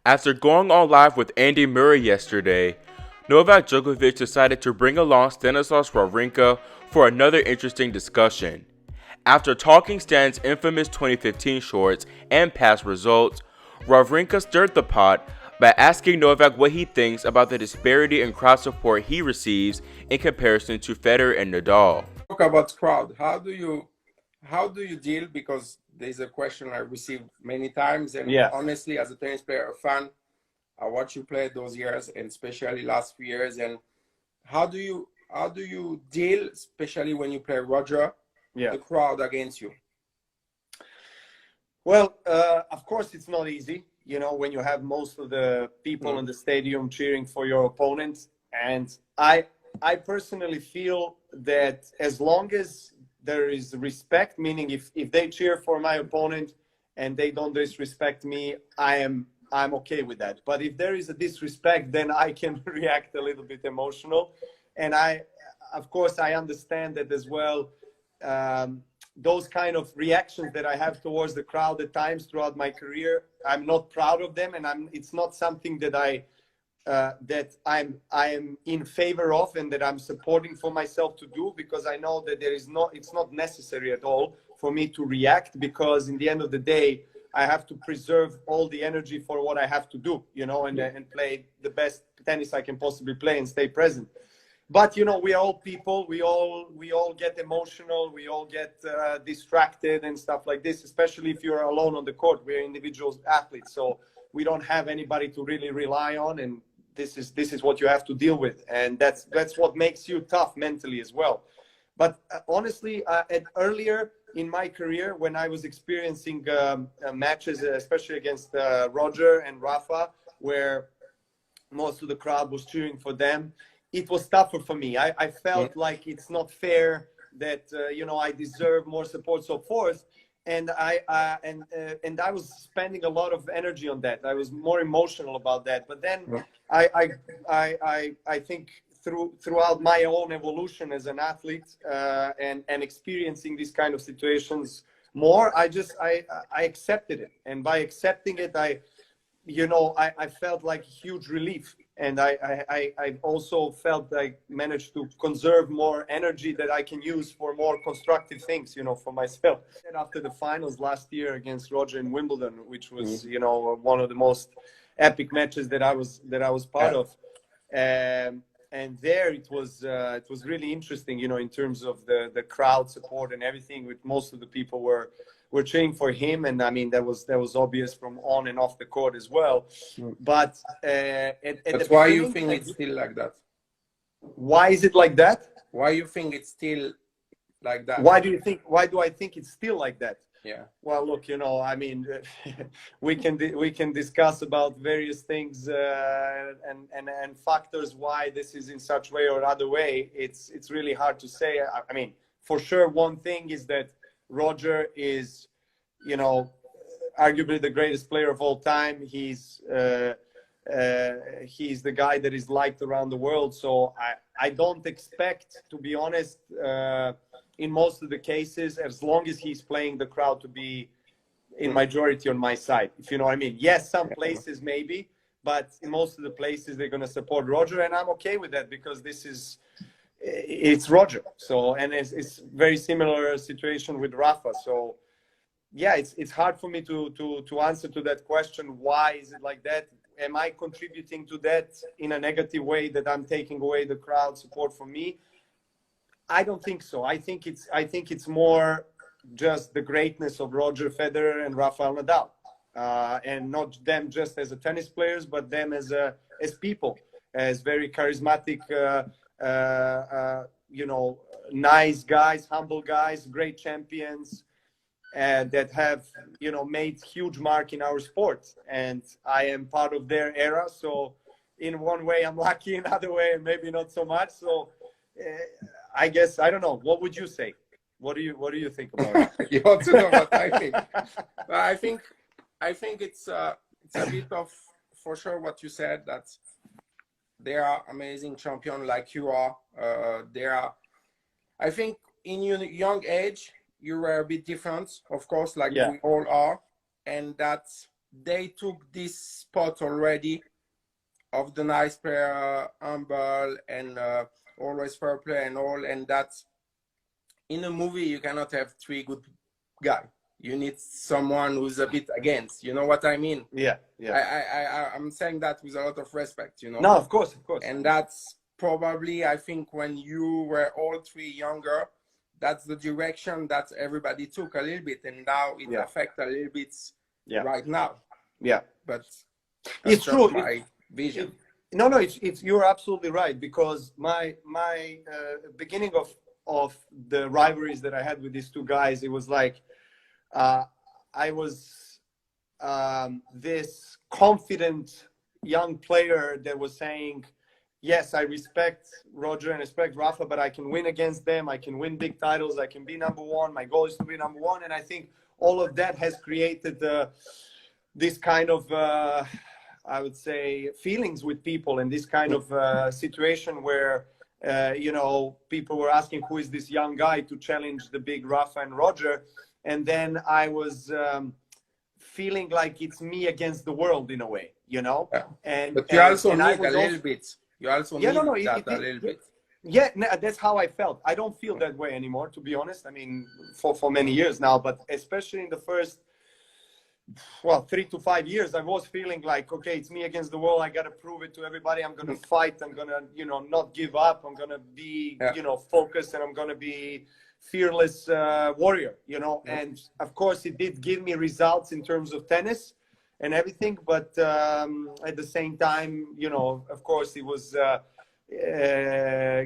After going on live with Andy Murray yesterday, Novak Djokovic decided to bring along Stanislav Wawrinka for another interesting discussion. After talking Stan's infamous 2015 shorts and past results, Wawrinka stirred the pot by asking Novak what he thinks about the disparity in crowd support he receives in comparison to Federer and Nadal. Talk about crowd. How do you deal? Because there's a question I received many times, and Yeah. honestly, as a tennis player, a fan, I watch you play those years, and especially last few years. And how do you deal, especially when you play Roger, Yeah. the crowd against you? Well, of course, it's not easy, when you have most of the people in the stadium cheering for your opponent. And I personally feel that as long as there is respect, meaning if they cheer for my opponent and they don't disrespect me, I'm okay with that. But if there is a disrespect, then I can react a little bit emotional. And of course, I understand that as well. Those kind of reactions that I have towards the crowd at times throughout my career, I'm not proud of them, and it's not something that I'm in favor of and that I'm supporting for myself to do, because I know that it's not necessary at all for me to react, because in the end of the day, I have to preserve all the energy for what I have to do, and play the best tennis I can possibly play and stay present. But we are all people. We all get emotional. We all get distracted and stuff like this. Especially if you're alone on the court. We're individual athletes, so we don't have anybody to really rely on. And this is what you have to deal with. And that's what makes you tough mentally as well. But honestly, earlier in my career, when I was experiencing matches, especially against Roger and Rafa, where most of the crowd was cheering for them, it was tougher for me. I felt like it's not fair that I deserve more support, so forth, and I was spending a lot of energy on that. I was more emotional about that. But then I think throughout my own evolution as an athlete and experiencing these kind of situations more, I accepted it, and by accepting it, I felt like huge relief. And I also felt I managed to conserve more energy that I can use for more constructive things, for myself. And after the finals last year against Roger in Wimbledon, which was, one of the most epic matches that I was part of. And there it was really interesting, in terms of the crowd support and everything. With most of the people were cheering for him, and I mean that was obvious from on and off the court as well. But That's why you think it's still like that. Why is it like that? Why you think it's still like that? Why do I think it's still like that? Yeah. Well, look, I mean, we can discuss about various things and factors why this is in such way or other way. It's really hard to say. I mean, for sure, one thing is that Roger is, arguably the greatest player of all time. He's the guy that is liked around the world. So I don't expect, to be honest, in most of the cases, as long as he's playing, the crowd to be in majority on my side, if you know what I mean. Yes, some places maybe, but in most of the places they're going to support Roger, and I'm okay with that, because it's Roger. So, and it's very similar situation with Rafa. So yeah, it's hard for me to answer to that question. Why is it like that? Am I contributing to that in a negative way, that I'm taking away the crowd support from me? I don't think so. I think it's more just the greatness of Roger Federer and Rafael Nadal, and not them just as a tennis players, but them as people, as very charismatic, nice guys, humble guys, great champions, that have made huge mark in our sport. And I am part of their era. So in one way I'm lucky, in another way maybe not so much. So I guess, I don't know. What would you say? What do you think about it? You want to know what I think? I think it's a bit of, for sure, what you said, that they are amazing champion like you are. I think in your young age you were a bit different, of course, like we all are, and that's they took this spot already of the nice player, humble, and always fair play and all. And that's in a movie, you cannot have three good guys. You need someone who's a bit against. You know what I mean? Yeah, I'm saying that with a lot of respect. You know. No, of course. And that's probably, I think, when you were all three younger, that's the direction that everybody took a little bit, and now it affects a little bit right now. Yeah, but it's true. My vision. No, it's you're absolutely right, because my beginning of the rivalries that I had with these two guys, it was like I was this confident young player that was saying, yes, I respect Roger and respect Rafa, but I can win against them. I can win big titles. I can be number one. My goal is to be number one. And I think all of that has created this kind of, I would say, feelings with people, and this kind of situation where, you know, people were asking, who is this young guy to challenge the big Rafa and Roger? And then I was feeling like it's me against the world in a way, you know? And but you also need a little bit. You also need a little bit. Yeah, that's how I felt. I don't feel that way anymore, to be honest. I mean, for many years now, but especially in the first, 3 to 5 years, I was feeling like, okay, it's me against the world. I got to prove it to everybody. I'm going to fight. I'm going to, you know, not give up. I'm going to be, you know, focused, and I'm going to be fearless warrior, you know. And of course, it did give me results in terms of tennis and everything, but at the same time, you know, of course, it was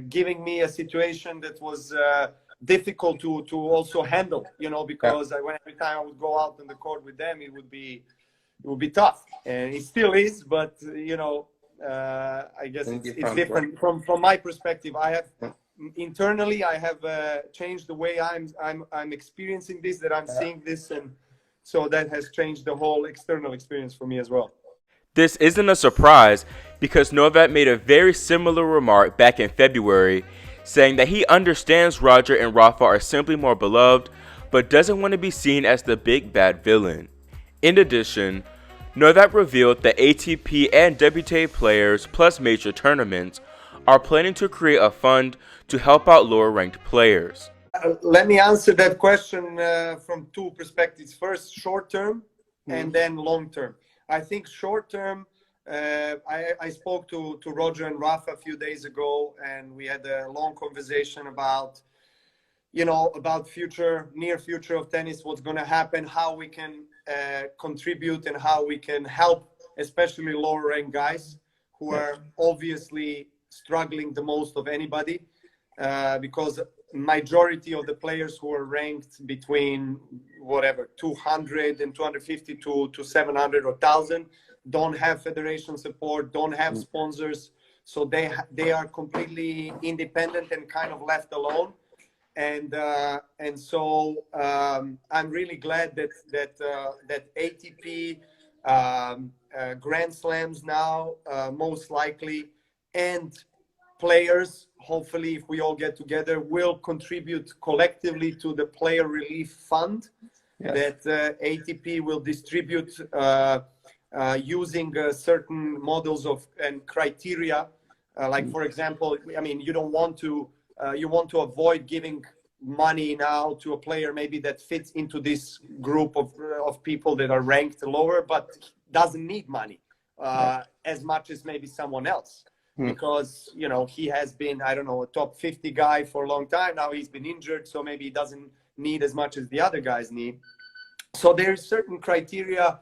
giving me a situation that was difficult to also handle, you know, because every time I would go out on the court with them, it would be tough, and it still is, but you know, I guess it's different from my perspective. I have internally, I have changed the way I'm experiencing this, that I'm seeing this, and so that has changed the whole external experience for me as well. This isn't a surprise, because Novak made a very similar remark back in February, saying that he understands Roger and Rafa are simply more beloved, but doesn't want to be seen as the big bad villain. In addition, Novak revealed that ATP and WTA players plus major tournaments are planning to create a fund to help out lower ranked players. Let me answer that question from two perspectives. First, short term, and then long term. I think short term, I spoke to Roger and Rafa a few days ago, and we had a long conversation about, you know, about near future of tennis, what's going to happen, how we can contribute, and how we can help, especially lower ranked guys who are obviously struggling the most of anybody, because majority of the players who are ranked between whatever 200 and 250 to 700 or 1000 don't have federation support, don't have sponsors, so they are completely independent and kind of left alone. And so I'm really glad that ATP, Grand Slams now, most likely, and players, hopefully, if we all get together, will contribute collectively to the player relief fund that ATP will distribute using certain models of and criteria. Like, for example, I mean, you don't want to, you want to avoid giving money now to a player maybe that fits into this group of people that are ranked lower, but doesn't need money as much as maybe someone else. Because, you know, he has been, I don't know, a top 50 guy for a long time. Now he's been injured, so maybe he doesn't need as much as the other guys need. So there's certain criteria,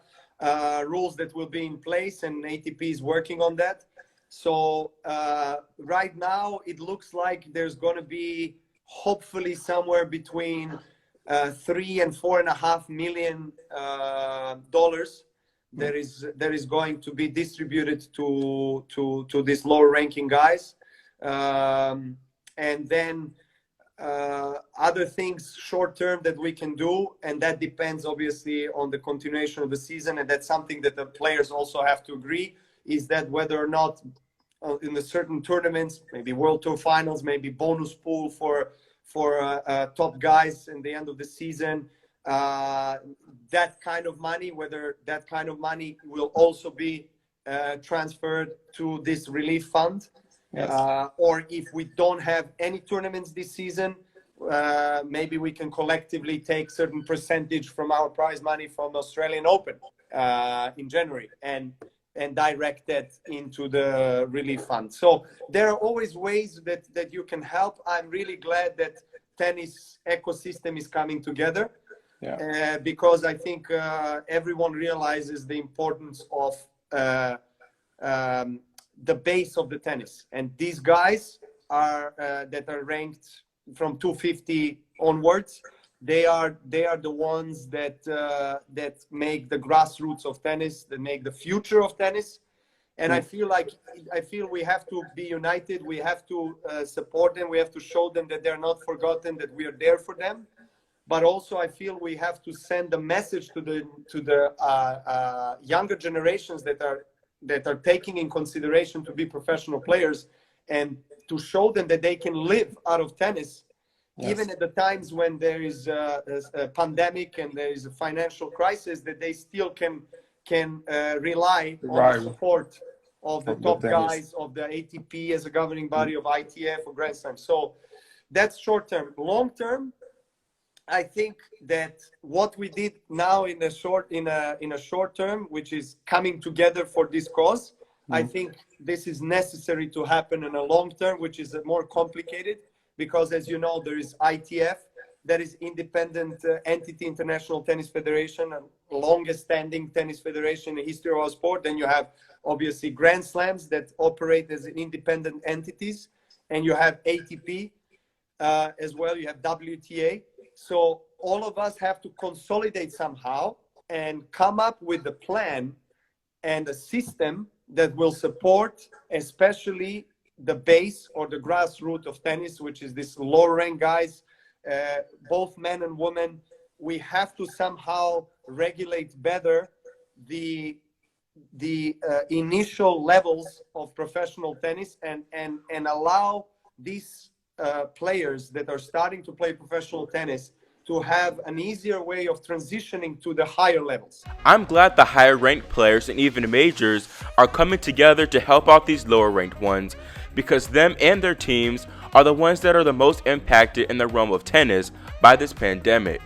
rules that will be in place, and ATP is working on that. So right now, it looks like there's going to be hopefully somewhere between $3 and $4.5 million that is going to be distributed to these lower ranking guys, and then other things short term that we can do, and that depends obviously on the continuation of the season, and that's something that the players also have to agree, is that whether or not in the certain tournaments, maybe World Tour finals, maybe bonus pool for top guys in the end of the season, that kind of money, whether that kind of money will also be transferred to this relief fund. Yes. Or if we don't have any tournaments this season, maybe we can collectively take certain percentage from our prize money from the Australian Open in January and direct that into the relief fund. So there are always ways that you can help. I'm really glad that tennis ecosystem is coming together. Yeah. Because I think everyone realizes the importance of the base of the tennis, and these guys are that are ranked from 250 onwards. They are the ones that make the grassroots of tennis, that make the future of tennis. And I feel we have to be united. We have to support them. We have to show them that they're not forgotten, that we are there for them. But also, I feel we have to send a message to the younger generations that are taking in consideration to be professional players, and to show them that they can live out of tennis, yes, even at the times when there is a pandemic and there is a financial crisis, that they still can rely on the support of the top guys of the ATP as a governing body, of ITF or Grand Slam. So that's short term. Long term, I think that what we did now in a short term, which is coming together for this cause, I think this is necessary to happen in a long term, which is more complicated, because as you know, there is ITF, that is independent entity, International Tennis Federation, and longest standing tennis federation in the history of our sport. Then you have obviously Grand Slams that operate as independent entities, and you have ATP as well. You have WTA. So all of us have to consolidate somehow and come up with a plan and a system that will support especially the base or the grassroots of tennis, which is this lower rank guys, both men and women. We have to somehow regulate better the initial levels of professional tennis and allow these players that are starting to play professional tennis to have an easier way of transitioning to the higher levels. I'm glad the higher ranked players and even majors are coming together to help out these lower ranked ones, because them and their teams are the ones that are the most impacted in the realm of tennis by this pandemic.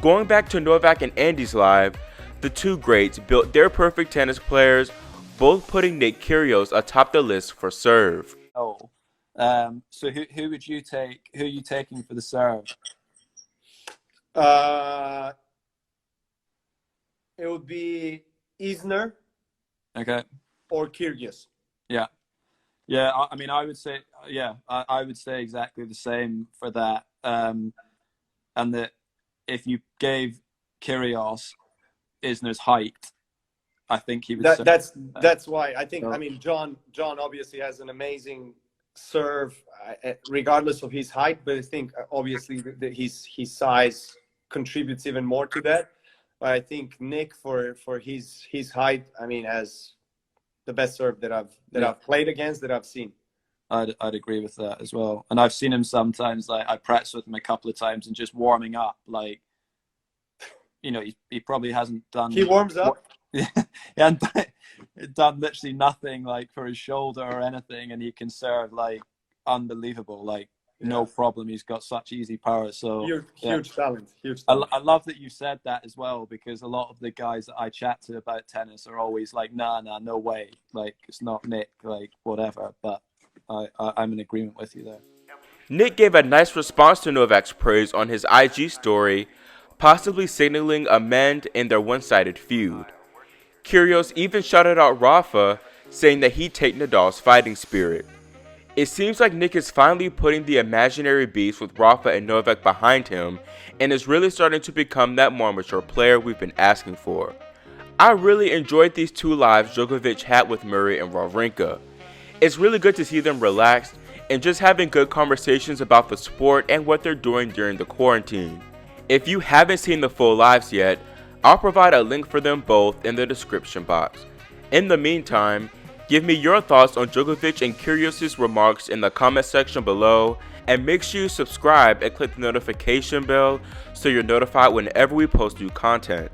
Going back to Novak and Andy's live, the two greats built their perfect tennis players, both putting Nick Kyrgios atop the list for serve. So who would you take? Who are you taking for the serve? It would be Isner, okay, or Kyrgios. Yeah. I mean, I would say, I would say exactly the same for that. And that if you gave Kyrgios Isner's height, I think he would. That's why I think. I mean, John obviously has an amazing serve, regardless of his height. But I think obviously his size contributes even more to that. But I think Nick, for his height, I mean, has the best serve that I've played against, that I've seen. I'd agree with that as well. And I've seen him sometimes, like I practiced with him a couple of times and just warming up, like, you know, he probably hasn't done. He warms up. He hasn't done literally nothing like for his shoulder or anything, and he can serve like unbelievable, like no problem. He's got such easy power. So huge talent. I love that you said that as well, because a lot of the guys that I chat to about tennis are always like, nah, no way, like it's not Nick, like whatever. But I'm in agreement with you there. Nick gave a nice response to Novak's praise on his IG story, possibly signaling a mend in their one-sided feud. Kyrgios even shouted out Rafa, saying that he'd take Nadal's fighting spirit. It seems like Nick is finally putting the imaginary beast with Rafa and Novak behind him, and is really starting to become that more mature player we've been asking for. I really enjoyed these two lives Djokovic had with Murray and Wawrinka. It's really good to see them relaxed and just having good conversations about the sport and what they're doing during the quarantine. If you haven't seen the full lives yet, I'll provide a link for them both in the description box. In the meantime, give me your thoughts on Djokovic and Kyrgios' remarks in the comment section below, And make sure you subscribe and click the notification bell so you're notified whenever we post new content.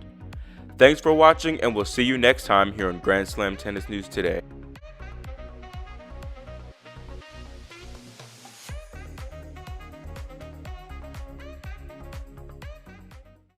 Thanks for watching, and we'll see you next time here on Grand Slam Tennis News Today.